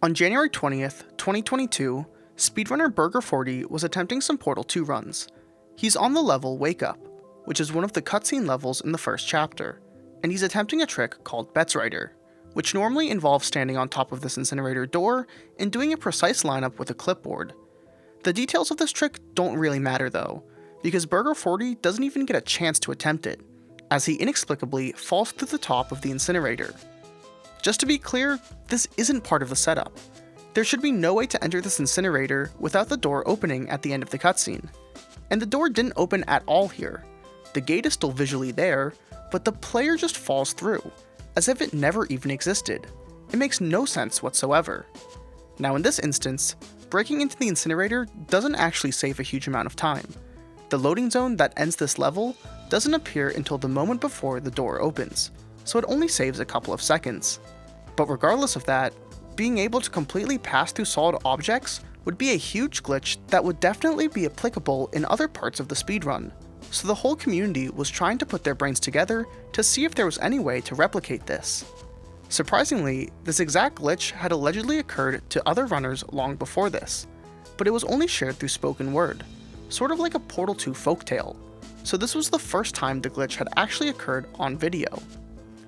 On January 20th, 2022, speedrunner Burger40 was attempting some Portal 2 runs. He's on the level Wake Up, which is one of the cutscene levels in the first chapter, and he's attempting a trick called Bets Writer, which normally involves standing on top of this incinerator door and doing a precise lineup with a clipboard. The details of this trick don't really matter though, because Burger40 doesn't even get a chance to attempt it, as he inexplicably falls through the top of the incinerator. Just to be clear, this isn't part of the setup. There should be no way to enter this incinerator without the door opening at the end of the cutscene. And the door didn't open at all here. The gate is still visually there, but the player just falls through, as if it never even existed. It makes no sense whatsoever. Now in this instance, breaking into the incinerator doesn't actually save a huge amount of time. The loading zone that ends this level doesn't appear until the moment before the door opens, so it only saves a couple of seconds. But regardless of that, being able to completely pass through solid objects would be a huge glitch that would definitely be applicable in other parts of the speedrun, so the whole community was trying to put their brains together to see if there was any way to replicate this. Surprisingly, this exact glitch had allegedly occurred to other runners long before this, but it was only shared through spoken word, sort of like a Portal 2 folktale, so this was the first time the glitch had actually occurred on video.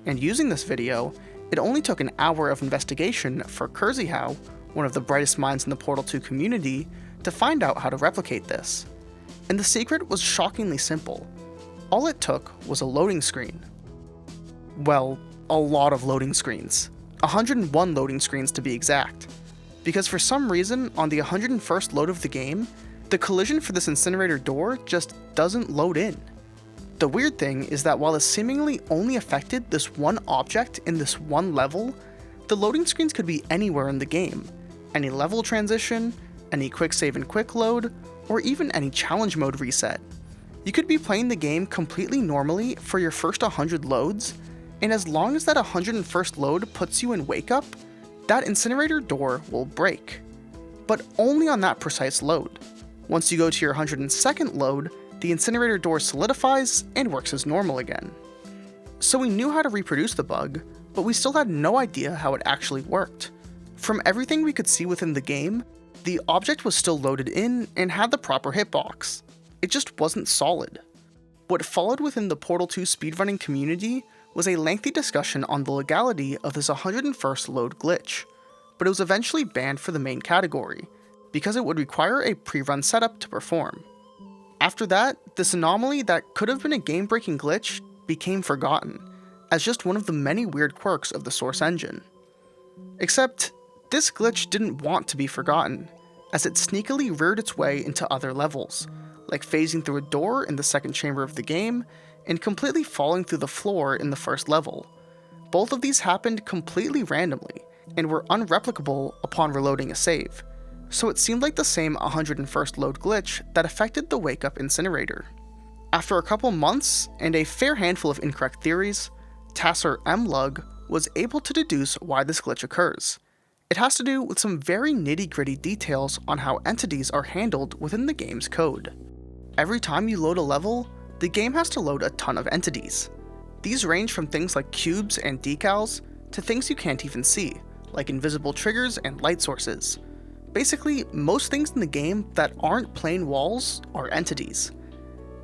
And using this video, it only took an hour of investigation for Kurzyhow, one of the brightest minds in the Portal 2 community, to find out how to replicate this. And the secret was shockingly simple. All it took was a loading screen. Well, a lot of loading screens. 101 loading screens to be exact. Because for some reason, on the 101st load of the game, the collision for this incinerator door just doesn't load in. The weird thing is that while this seemingly only affected this one object in this one level, the loading screens could be anywhere in the game. Any level transition, any quick save and quick load, or even any challenge mode reset. You could be playing the game completely normally for your first 100 loads, and as long as that 101st load puts you in Wake Up, that incinerator door will break. But only on that precise load. Once you go to your 102nd load, the incinerator door solidifies and works as normal again. So we knew how to reproduce the bug, but we still had no idea how it actually worked. From everything we could see within the game, the object was still loaded in and had the proper hitbox. It just wasn't solid. What followed within the Portal 2 speedrunning community was a lengthy discussion on the legality of this 101st load glitch, but it was eventually banned for the main category, because it would require a pre-run setup to perform. After that, this anomaly that could have been a game-breaking glitch became forgotten, as just one of the many weird quirks of the Source engine. Except, this glitch didn't want to be forgotten, as it sneakily reared its way into other levels, like phasing through a door in the second chamber of the game, and completely falling through the floor in the first level. Both of these happened completely randomly, and were unreplicable upon reloading a save, so it seemed like the same 101st load glitch that affected the Wake Up incinerator. After a couple months, and a fair handful of incorrect theories, Tasser Mlug was able to deduce why this glitch occurs. It has to do with some very nitty-gritty details on how entities are handled within the game's code. Every time you load a level, the game has to load a ton of entities. These range from things like cubes and decals, to things you can't even see, like invisible triggers and light sources. Basically, most things in the game that aren't plain walls are entities.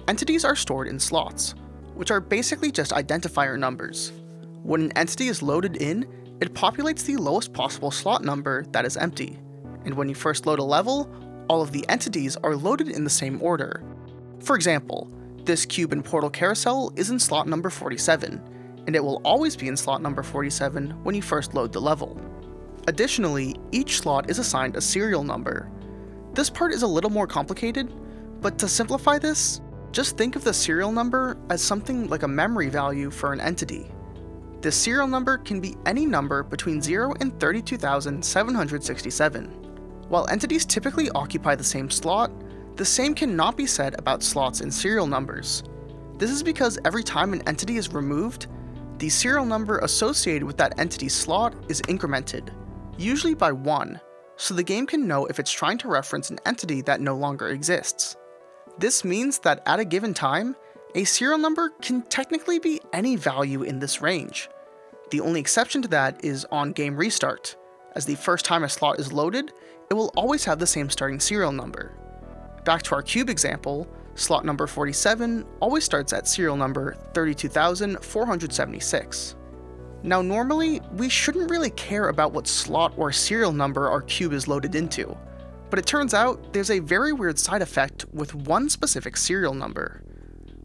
Entities are stored in slots, which are basically just identifier numbers. When an entity is loaded in, it populates the lowest possible slot number that is empty, and when you first load a level, all of the entities are loaded in the same order. For example, this cube in Portal Carousel is in slot number 47, and it will always be in slot number 47 when you first load the level. Additionally, each slot is assigned a serial number. This part is a little more complicated, but to simplify this, just think of the serial number as something like a memory value for an entity. This serial number can be any number between 0 and 32,767. While entities typically occupy the same slot, the same cannot be said about slots in serial numbers. This is because every time an entity is removed, the serial number associated with that entity's slot is incremented, usually by 1, so the game can know if it's trying to reference an entity that no longer exists. This means that at a given time, a serial number can technically be any value in this range. The only exception to that is on game restart, as the first time a slot is loaded, it will always have the same starting serial number. Back to our cube example, slot number 47 always starts at serial number 32,476. Now normally, we shouldn't really care about what slot or serial number our cube is loaded into, but it turns out there's a very weird side effect with one specific serial number.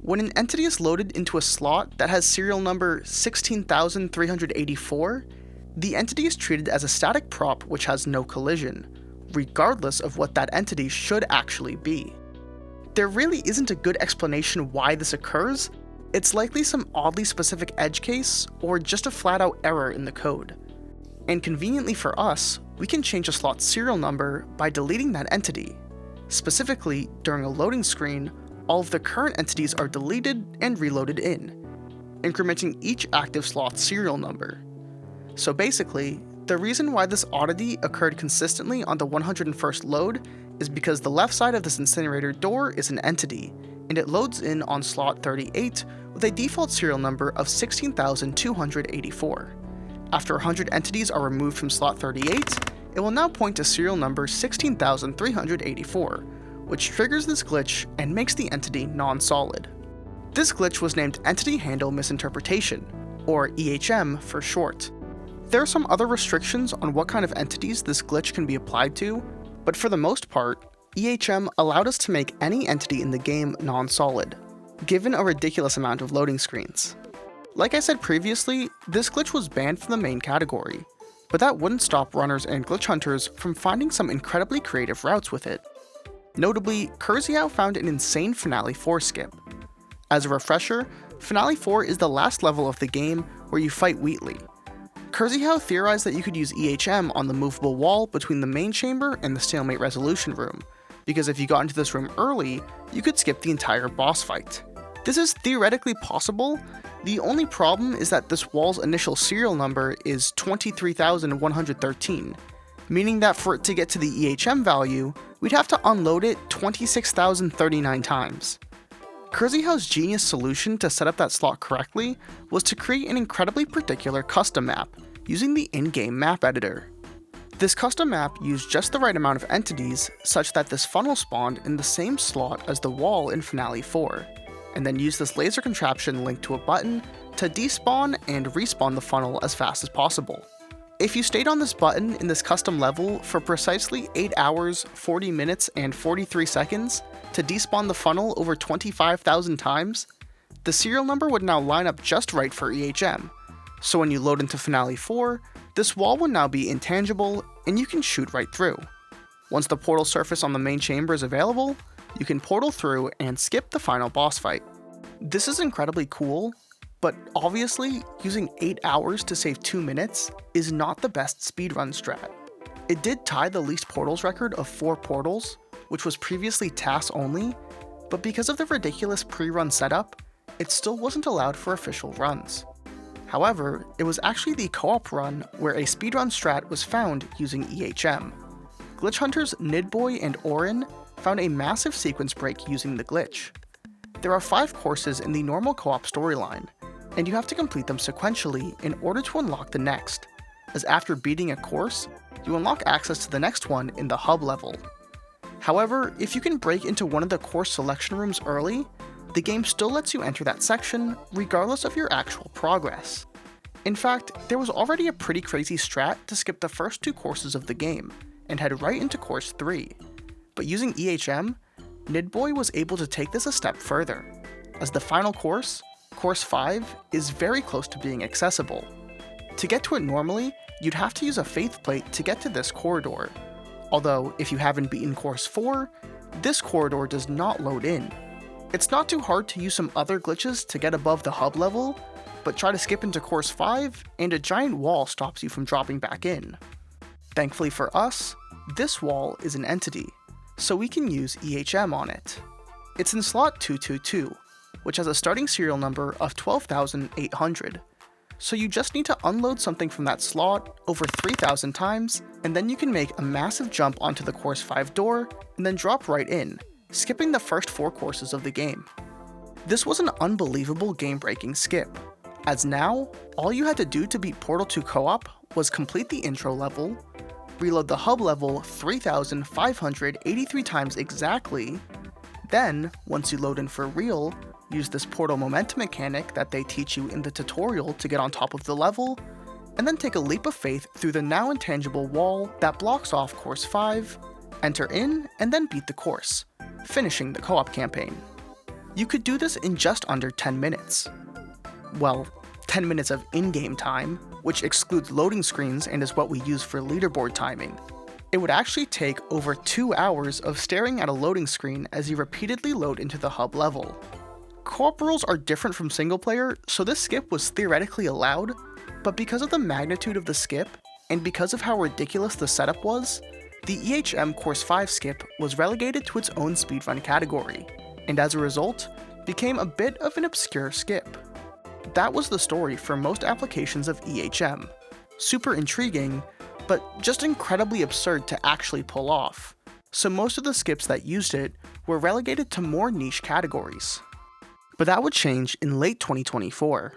When an entity is loaded into a slot that has serial number 16,384, the entity is treated as a static prop which has no collision, regardless of what that entity should actually be. There really isn't a good explanation why this occurs. It's likely some oddly specific edge case, or just a flat-out error in the code. And conveniently for us, we can change a slot's serial number by deleting that entity. Specifically, during a loading screen, all of the current entities are deleted and reloaded in, incrementing each active slot's serial number. So basically, the reason why this oddity occurred consistently on the 101st load is because the left side of this incinerator door is an entity, and it loads in on slot 38 with a default serial number of 16,284. After 100 entities are removed from slot 38, it will now point to serial number 16,384, which triggers this glitch and makes the entity non-solid. This glitch was named Entity Handle Misinterpretation, or EHM for short. There are some other restrictions on what kind of entities this glitch can be applied to, but for the most part, EHM allowed us to make any entity in the game non-solid, given a ridiculous amount of loading screens. Like I said previously, this glitch was banned from the main category, but that wouldn't stop runners and glitch hunters from finding some incredibly creative routes with it. Notably, Kurziao found an insane Finale 4 skip. As a refresher, Finale 4 is the last level of the game where you fight Wheatley. Kurziao theorized that you could use EHM on the movable wall between the main chamber and the stalemate resolution room, because if you got into this room early, you could skip the entire boss fight. This is theoretically possible. The only problem is that this wall's initial serial number is 23,113, meaning that for it to get to the EHM value, we'd have to unload it 26,039 times. Kurziao's genius solution to set up that slot correctly was to create an incredibly particular custom map using the in-game map editor. This custom map used just the right amount of entities such that this funnel spawned in the same slot as the wall in Finale 4, and then used this laser contraption linked to a button to despawn and respawn the funnel as fast as possible. If you stayed on this button in this custom level for precisely 8 hours, 40 minutes, and 43 seconds to despawn the funnel over 25,000 times, the serial number would now line up just right for EHM, so when you load into Finale 4, this wall would now be intangible and you can shoot right through. Once the portal surface on the main chamber is available, you can portal through and skip the final boss fight. This is incredibly cool, but obviously, using 8 hours to save 2 minutes is not the best speedrun strat. It did tie the least portals record of 4 portals, which was previously TAS only, but because of the ridiculous pre-run setup, it still wasn't allowed for official runs. However, it was actually the co-op run where a speedrun strat was found using EHM. Glitch hunters Nidboy and Oryn found a massive sequence break using the glitch. There are 5 courses in the normal co-op storyline, and you have to complete them sequentially in order to unlock the next, as after beating a course, you unlock access to the next one in the hub level. However, if you can break into one of the course selection rooms early, the game still lets you enter that section regardless of your actual progress. In fact, there was already a pretty crazy strat to skip the first 2 courses of the game and head right into course 3, but using EHM, Nidboy was able to take this a step further, as the final course, Course 5, is very close to being accessible. To get to it normally, you'd have to use a faith plate to get to this corridor, although if you haven't beaten Course 4, this corridor does not load in. It's not too hard to use some other glitches to get above the hub level, but try to skip into Course 5 and a giant wall stops you from dropping back in. Thankfully for us, this wall is an entity, so we can use EHM on it. It's in slot 222, which has a starting serial number of 12,800, so you just need to unload something from that slot over 3,000 times, and then you can make a massive jump onto the Course 5 door, and then drop right in, skipping the first 4 courses of the game. This was an unbelievable game-breaking skip. as now, all you had to do to beat Portal 2 co-op was complete the intro level, reload the hub level 3,583 times exactly, then, once you load in for real, use this portal momentum mechanic that they teach you in the tutorial to get on top of the level, and then take a leap of faith through the now intangible wall that blocks off Course 5, enter in, and then beat the course, finishing the co-op campaign. You could do this in just under 10 minutes. Well, 10 minutes of in-game time, which excludes loading screens and is what we use for leaderboard timing. It would actually take over 2 hours of staring at a loading screen as you repeatedly load into the hub level. Co-op rules are different from single player, so this skip was theoretically allowed, but because of the magnitude of the skip, and because of how ridiculous the setup was, the EHM Course 5 skip was relegated to its own speedrun category, and as a result, became a bit of an obscure skip. That was the story for most applications of EHM. Super intriguing, but just incredibly absurd to actually pull off, so most of the skips that used it were relegated to more niche categories. But that would change in late 2024.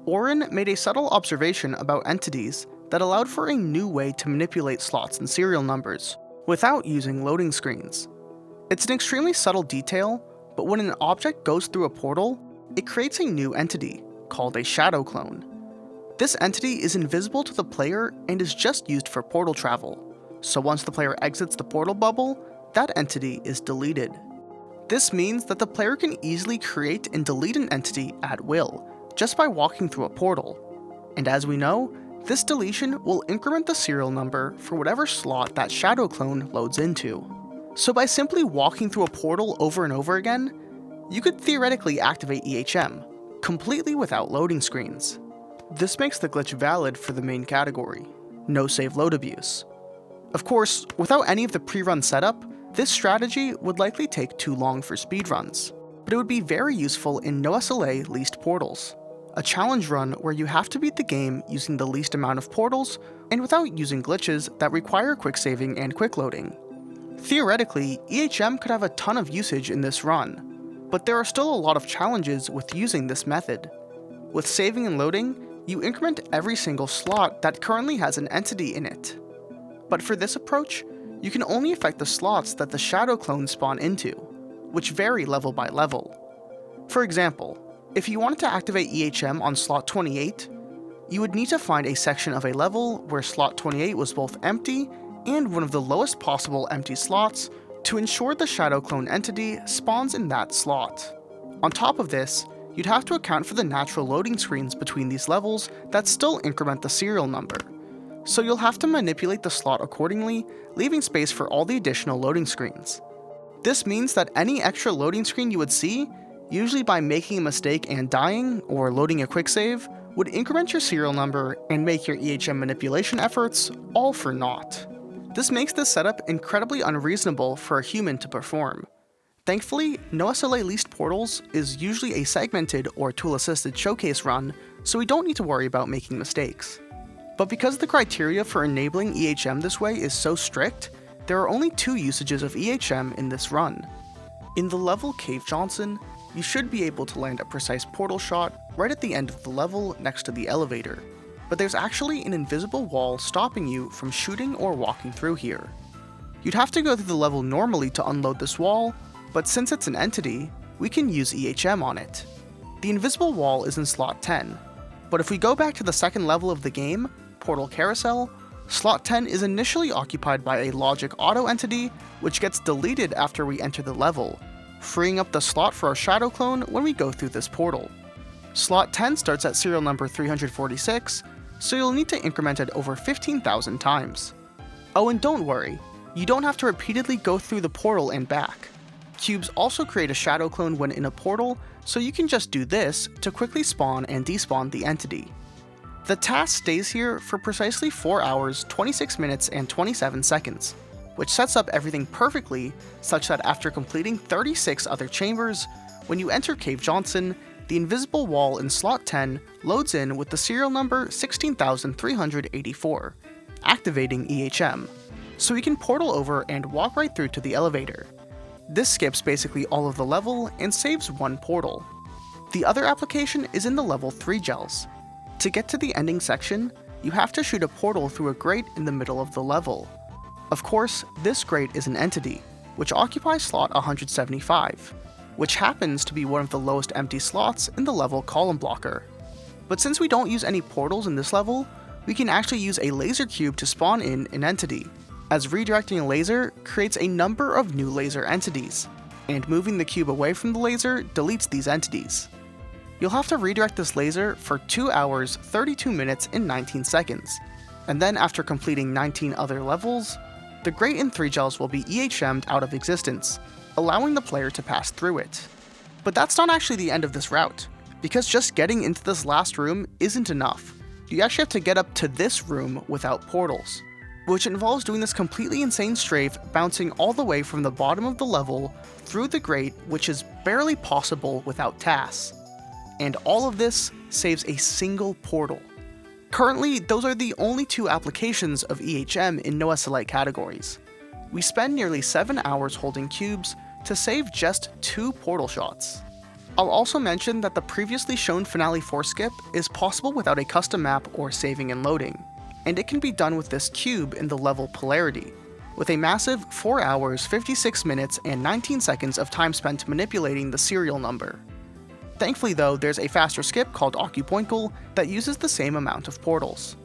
Oryn made a subtle observation about entities that allowed for a new way to manipulate slots and serial numbers, without using loading screens. It's an extremely subtle detail, but when an object goes through a portal, it creates a new entity, called a shadow clone. This entity is invisible to the player and is just used for portal travel, so once the player exits the portal bubble, that entity is deleted. This means that the player can easily create and delete an entity at will, just by walking through a portal. And as we know, this deletion will increment the serial number for whatever slot that shadow clone loads into. So by simply walking through a portal over and over again, you could theoretically activate EHM, completely without loading screens. This makes the glitch valid for the main category, no save load abuse. Of course, without any of the pre-run setup, this strategy would likely take too long for speedruns, but it would be very useful in no SLA least portals, a challenge run where you have to beat the game using the least amount of portals and without using glitches that require quick saving and quick loading. Theoretically, EHM could have a ton of usage in this run, but there are still a lot of challenges with using this method. With saving and loading, you increment every single slot that currently has an entity in it. But for this approach, you can only affect the slots that the shadow clones spawn into, which vary level by level. For example, if you wanted to activate EHM on slot 28, you would need to find a section of a level where slot 28 was both empty and one of the lowest possible empty slots to ensure the shadow clone entity spawns in that slot. On top of this, you'd have to account for the natural loading screens between these levels that still increment the serial number. So you'll have to manipulate the slot accordingly, leaving space for all the additional loading screens. This means that any extra loading screen you would see, usually by making a mistake and dying, or loading a quick save, would increment your serial number and make your EHM manipulation efforts all for naught. This makes this setup incredibly unreasonable for a human to perform. Thankfully, no SLA leased portals is usually a segmented or tool-assisted showcase run, so we don't need to worry about making mistakes. But because the criteria for enabling EHM this way is so strict, there are only 2 usages of EHM in this run. In the level Cave Johnson, you should be able to land a precise portal shot right at the end of the level next to the elevator, but there's actually an invisible wall stopping you from shooting or walking through here. You'd have to go through the level normally to unload this wall, but since it's an entity, we can use EHM on it. The invisible wall is in slot 10, but if we go back to the second level of the game, Portal Carousel, slot 10 is initially occupied by a logic auto entity, which gets deleted after we enter the level, freeing up the slot for our shadow clone when we go through this portal. Slot 10 starts at serial number 346, so you'll need to increment it over 15,000 times. Oh, and don't worry, you don't have to repeatedly go through the portal and back. Cubes also create a shadow clone when in a portal, so you can just do this to quickly spawn and despawn the entity. The task stays here for precisely 4 hours, 26 minutes, and 27 seconds, which sets up everything perfectly such that after completing 36 other chambers, when you enter Cave Johnson, the invisible wall in slot 10 loads in with the serial number 16,384, activating EHM, so we can portal over and walk right through to the elevator. This skips basically all of the level and saves one portal. The other application is in the level 3 gels. To get to the ending section, you have to shoot a portal through a grate in the middle of the level. Of course, this grate is an entity, which occupies slot 175, which happens to be one of the lowest empty slots in the level column blocker. But since we don't use any portals in this level, we can actually use a laser cube to spawn in an entity, as redirecting a laser creates a number of new laser entities, and moving the cube away from the laser deletes these entities. You'll have to redirect this laser for 2 hours, 32 minutes, and 19 seconds, and then after completing 19 other levels, the grate in 3 gels will be EHM'd out of existence, allowing the player to pass through it. But that's not actually the end of this route, because just getting into this last room isn't enough. You actually have to get up to this room without portals, which involves doing this completely insane strafe bouncing all the way from the bottom of the level through the grate, which is barely possible without TAS. And all of this saves a single portal. Currently, those are the only 2 applications of EHM in Noah Select categories. We spend nearly 7 hours holding cubes to save just 2 portal shots. I'll also mention that the previously shown Finale 4 skip is possible without a custom map or saving and loading, and it can be done with this cube in the level Polarity, with a massive 4 hours, 56 minutes, and 19 seconds of time spent manipulating the serial number. Thankfully though, there's a faster skip called Occupoinkle that uses the same amount of portals.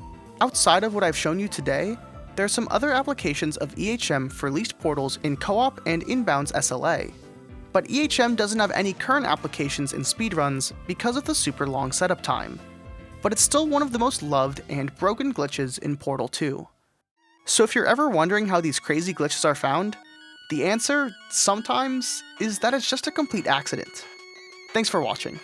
Outside of what I've shown you today, there are some other applications of EHM for leased portals in co-op and inbounds SLA. But EHM doesn't have any current applications in speedruns because of the super long setup time. But it's still one of the most loved and broken glitches in Portal 2. So if you're ever wondering how these crazy glitches are found, the answer, sometimes, is that it's just a complete accident. Thanks for watching.